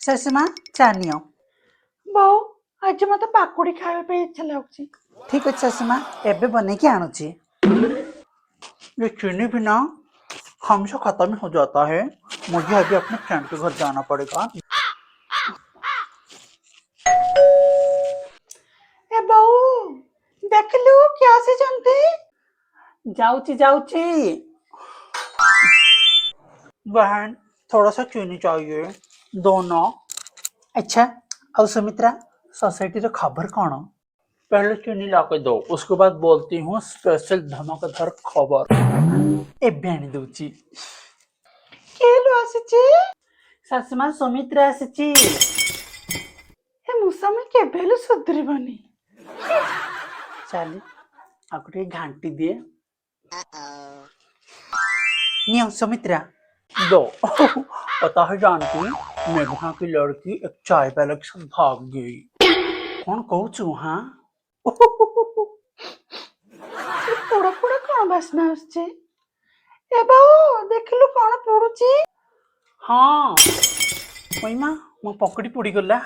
शाशुमा चा नियो। बोऊ आज मत पाकुड़ी खाए पे इच्छा लाଗୁଛି। ठीक अच्छे शाशुमा एबे बने के आणुची। ये चीनी बिना हमेशा खत्म हो जाता है। मुझे अभी अपने फ्रेंड के घर जाना पड़ेगा। ए बोऊ देख लू क्या से जानते जाऊची जाऊची। बहन थोड़ा सा चीनी चाहिए दोनों। अच्छा और सुमित्रा सोसाइटी रे खबर कौन? पहले चीनी ला के दो उसके बाद बोलती हूँ स्पेशल धमाकेदार खबर। ए बहन दूची केलु आसीची शाशुमा सुमित्रा आसीची। ए मुसामी केबेलु सुधरिबनी। चल आपको ଟିକେ घांटी दिए। नियो सुमित्रा दो। पता है जानती मेघना की लड़की एक चाय वाले के साथ भाग गई। कौन कहू चू? हाँ पोड़ा पोड़ा कौन बासना आछे? ए बोऊ देखलु कौन पोडुची? हाँ ओई माँ मो पकड़ी पुड़ी गला।